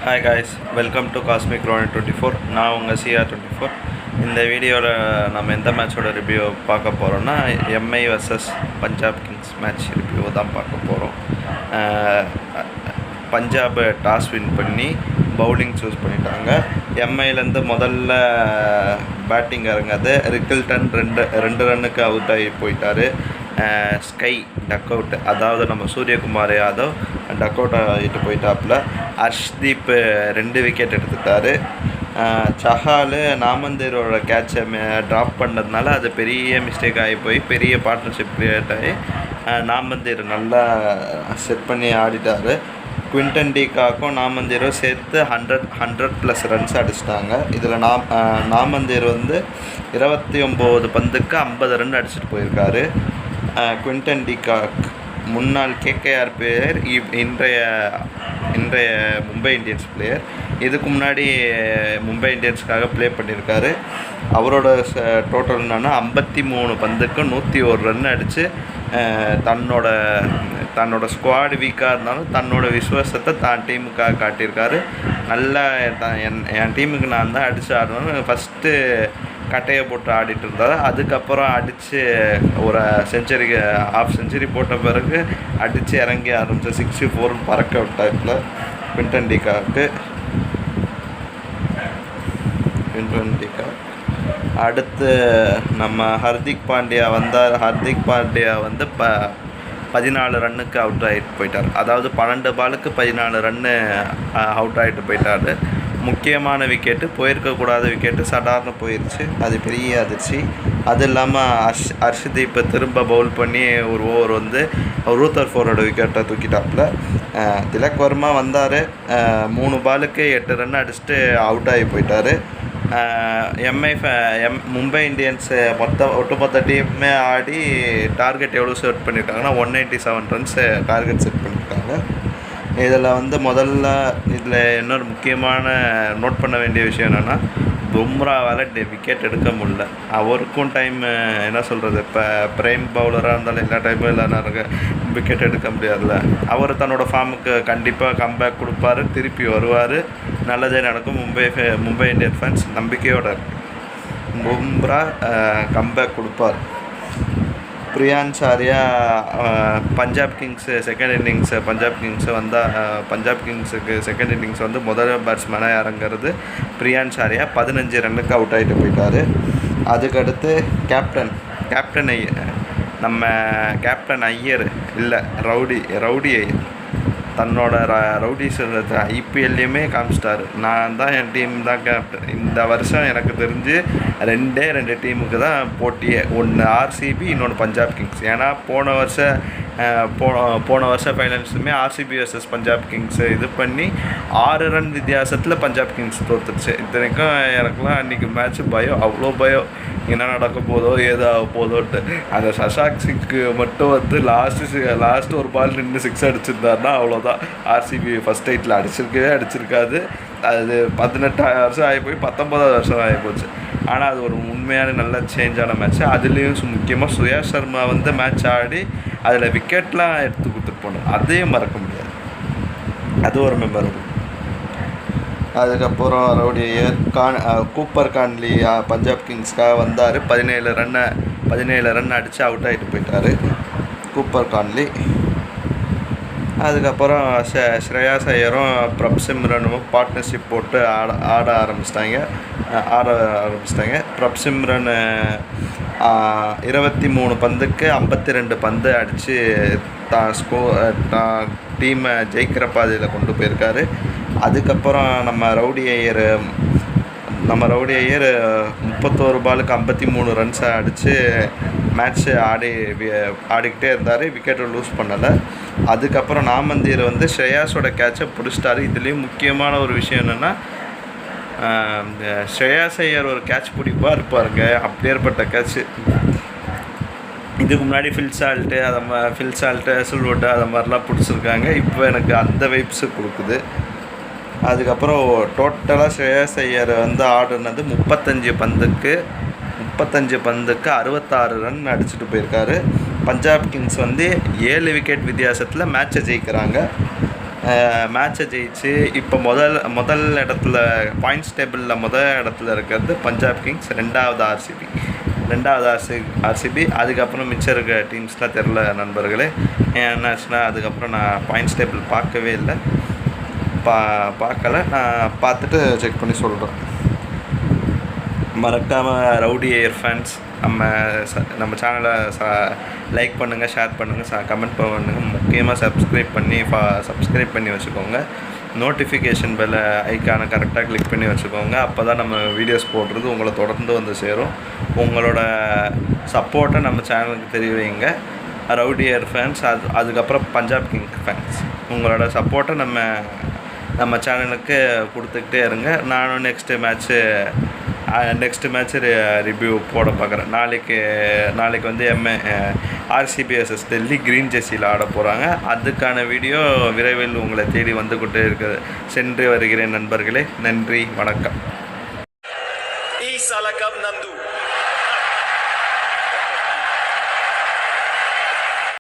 Hi guys, welcome to cosmic Roni 24. நான் உங்கள் CR24. இந்த வீடியோவில் நம்ம எந்த மேட்சோட ரிவ்யூ பார்க்க போகிறோன்னா Mi versus Punjab Kings match review தான் பார்க்க போகிறோம். பஞ்சாப் டாஸ் வின் பண்ணி பவுலிங் சூஸ் பண்ணிட்டாங்க. எம்ஐலேருந்து முதல்ல பேட்டிங் இறங்காது ரிக்கில்டன் ரெண்டு ரன்னுக்கு அவுட் ஆகி போயிட்டார். ஸ்கை டக் அவுட், அதாவது நம்ம சூரியகுமார் யாதவ் டக் அவுட் ஆகிட்டு போயிட்டாப்புல. ஹர்ஷ்தீப் 2 விக்கெட் எடுத்துட்டார். சஹால் நாமந்தேரோட கேட்சை ட்ராப் பண்ணதுனால அது பெரிய மிஸ்டேக் ஆகி போய் பெரிய பார்ட்னர்ஷிப் க்ரியேட் ஆகி நாமந்தேர் நல்லா செட் பண்ணி ஆடிட்டார். குவிண்டன் டி காக்கும் நாமந்தேரும் சேர்த்து 100+ ரன்ஸ் அடிச்சிட்டாங்க. இதில் நாமந்தேர் 29 பந்துக்கு 50 ரன் அடிச்சுட்டு போயிருக்காரு. குவிண்டன் டி காக் முன்னாள் KKR பிளேயர், இன்றைய மும்பை இந்தியன்ஸ் பிளேயர். இதுக்கு முன்னாடி மும்பை இந்தியன்ஸுக்காக ப்ளே பண்ணியிருக்காரு. அவரோட டோட்டல் என்னன்னா 53 பந்துக்கு 101 ரன் அடித்து தன்னோட ஸ்குவாடு வீக்காக இருந்தாலும் தன்னோட விசுவாசத்தை தான் டீமுக்காக காட்டியிருக்காரு. நல்லா என் டீமுக்கு நான் தான் அடித்து ஆடணும்னு ஃபஸ்ட்டு கட்டையை போட்டு ஆடிட்டு இருந்தார். அதுக்கப்புறம் அடித்து ஒரு ஹாஃப் செஞ்சுரி போட்ட பிறகு அடித்து இறங்கி ஆரம்பித்த 64 பறக்க விட்டாப்பில் குவிண்டன் டி காக். அடுத்து நம்ம ஹர்திக் பாண்டியா வந்தார். ஹர்திக் பாண்டியா 14 ரன்னுக்கு அவுட் ஆகிட்டு போயிட்டார். அதாவது 12 பாலுக்கு 14 ரன்னு அவுட் ஆகிட்டு போயிட்டார். முக்கியமான விக்கெட்டு, போயிருக்கக்கூடாத விக்கெட்டு சடார்னு போயிடுச்சு. அது பெரிய அதிர்ச்சி. அது இல்லாமல் ஹர்ஷ்தீப் திரும்ப பவுல் பண்ணி ஒரு ஓவர் ரூதர்ஃபோர்டோட விக்கெட்டை தூக்கிட்டாப்புல. திலக் வர்மா வந்தார். 3 பாலுக்கு 8 ரன் அடிச்சுட்டு அவுட் ஆகி போயிட்டார். மும்பை இந்தியன்ஸ் ஒட்டுமொத்த டீமே ஆடி டார்கெட் எவ்வளோ செட் பண்ணியிருக்காங்கன்னா 197 ரன்ஸ் டார்கெட் செட் பண்ணியிருக்காங்க. இதில் முதல்ல இன்னொரு முக்கியமான நோட் பண்ண வேண்டிய விஷயம் என்னென்னா, பும்ராவால் விக்கெட் எடுக்க முடியல. அவருக்கும் டைம் என்ன சொல்கிறது, இப்போ பிரைம் பவுலராக இருந்தாலும் எல்லா டைமும் எல்லாரும் விக்கெட் எடுக்க முடியாதுல்ல. அவர் தன்னோட ஃபார்முக்கு கண்டிப்பாக கம்பேக் கொடுப்பார், திருப்பி வருவார், நல்லதே நடக்கும். மும்பை இந்தியன் ஃபேன்ஸ் நம்பிக்கையோடு இருக்கு. பும்ரா கம்பேக் கொடுப்பார். Priyansh Arya Punjab Kings second innings Punjab கிங்ஸுக்கு செகண்ட் இன்னிங்ஸ் முதல் பேட்ஸ்மேனாக இறங்குறது பிரியான்ஸ் ஆர்யா 15 ரன்னுக்கு அவுட் ஆகிட்டு போயிட்டார். அதுக்கடுத்து கேப்டன் நம்ம கேப்டன் ஐயர் இல்லை ரவுடி ஐயர் தன்னோட ரவுடி சொல்கிறது ஐபிஎல்லையுமே காமிச்சிட்டார். நான் தான் என் டீம் தான் கேப்டன். இந்த வருஷம் எனக்கு தெரிஞ்சு 2 டீமுக்கு தான் போட்டியே, ஒன்று ஆர்சிபி, இன்னொன்று பஞ்சாப் கிங்ஸ். ஏன்னா போன வருஷம் ஃபைனல்ஸுமே ஆர்சிபி வர்சஸ் பஞ்சாப் கிங்ஸ் இது பண்ணி 6 ரன் வித்தியாசத்தில் பஞ்சாப் கிங்ஸ் தோற்றுச்சு. இத்தனைக்கும் எனக்குலாம் அன்றைக்கி மேட்ச்சு பயம், அவ்வளோ பயம், என்ன நடக்க போதோ ஏதோ ஆக போதோன்ட்டு. அந்த சஷாக் சிங்க்கு மட்டும் லாஸ்ட்டு ஒரு பால் நின்று 6 அடிச்சிருந்தாருன்னா அவ்வளோதான். ஆர்சிபி ஃபஸ்ட் 8ல் அடிச்சிருக்காது. அது 18 வருஷம் ஆகி போய் 19வது வருஷம் ஆகி போச்சு. ஆனால் அது ஒரு உண்மையான நல்ல சேஞ்சான மேட்ச்சு. அதுலேயும் முக்கியமாக சுயாஷ் சர்மா மேட்ச் ஆடி அதில் விக்கெட்லாம் எடுத்து கொடுத்துட்டு போனார். அதையும் மறக்க முடியாது. அது ஒரு மெமரபிள். அதுக்கப்புறம் ரவுடி கூப்பர் கான்லி பஞ்சாப் கிங்ஸ்க்காக வந்தார். 17 ரன் அடித்து அவுட் ஆகிட்டு போயிட்டார் கூப்பர் கான்லி. அதுக்கப்புறம் ஸ்ரேயாஸ் ஐயரும் பிரப்சிம்ரனும் பார்ட்னர்ஷிப் போட்டு ஆட ஆரம்பிச்சிட்டாங்க. பிரப்சிம்ரன் 23 பந்துக்கு 52 பந்து அடித்து டீமை ஜெயிக்கிற பாதையில் கொண்டு போயிருக்காரு. அதுக்கப்புறம் நம்ம ரவுடி ஐயர் 31 பாலுக்கு 53 ரன்ஸை அடித்து மேட்ச்சு ஆடிக்கிட்டே இருந்தார். விக்கெட்டை லூஸ் பண்ணலை. அதுக்கப்புறம் நாமந்தீர் ஸ்ரேயாஸோட கேட்சை பிடிச்சிட்டாரு. இதுலேயும் முக்கியமான ஒரு விஷயம் என்னென்னா, ஸ்ரேயாஸ் ஐயர் ஒரு கேட்ச் பிடிப்பாக இருப்பாருங்க, அப்படியேற்பட்ட கேட்ச்சு. இதுக்கு முன்னாடி ஃபில் சால்ட்டு சில்வுட்டு அதை மாதிரிலாம் பிடிச்சிருக்காங்க. இப்போ எனக்கு அந்த வைப்ஸு கொடுக்குது. அதுக்கப்புறம் டோட்டலாக ஸ்ரேயாஸ் ஐயர் ஆடுனது 35 பந்துக்கு 66 ரன் அடிச்சுட்டு போயிருக்காரு. பஞ்சாப் கிங்ஸ் 7 விக்கெட் வித்தியாசத்தில் மேட்சை ஜெயிக்கிறாங்க. மேட்சை ஜெயிச்சு இப்போ முதல் இடத்துல பாயிண்ட்ஸ் டேபிளில் இடத்துல இருக்கிறது பஞ்சாப் கிங்ஸ், ரெண்டாவது ஆர்சிபி. அதுக்கப்புறம் மிச்சம் இருக்க டீம்ஸ்லாம் தெரில நண்பர்களே. என்னாச்சுன்னா அதுக்கப்புறம் நான் பாயிண்ட்ஸ் டேபிள் பார்க்கவே இல்லை, பார்க்கல. நான் பார்த்துட்டு செக் பண்ணி சொல்கிறேன். மறக்காமல் ரவுடி ஏர் ஃபேன்ஸ் நம்ம சேனலை லைக் பண்ணுங்கள், ஷேர் பண்ணுங்கள், கமெண்ட் பண்ணுங்கள். முக்கியமாக சப்ஸ்கிரைப் பண்ணி வச்சுக்கோங்க. நோட்டிஃபிகேஷன் பெல் ஐக்கானை கரெக்டாக கிளிக் பண்ணி வச்சுக்கோங்க. அப்போ தான் நம்ம வீடியோஸ் போடுறது உங்களை தொடர்ந்து வந்து சேரும். உங்களோட சப்போர்ட்டை நம்ம சேனலுக்கு தெரிவிங்க. ரவுடி ஏர் ஃபேன்ஸ், அதுக்கப்புறம் பஞ்சாப் கிங் ஃபேன்ஸ், உங்களோட சப்போர்ட்டை நம்ம சேனலுக்கு கொடுத்துக்கிட்டே இருங்க. நானும் நெக்ஸ்ட்டு மேட்ச்சு ரிவ்யூ போட பார்க்குறேன். நாளைக்கு வந்து ஆர்சிபி வர்சஸ் டெல்லி க்ரீன் ஜெர்சியில் ஆட போகிறாங்க. அதுக்கான வீடியோ விரைவில் உங்களை தேடி வந்து கொண்டே சென்று வருகிறேன் நண்பர்களே. நன்றி, வணக்கம்.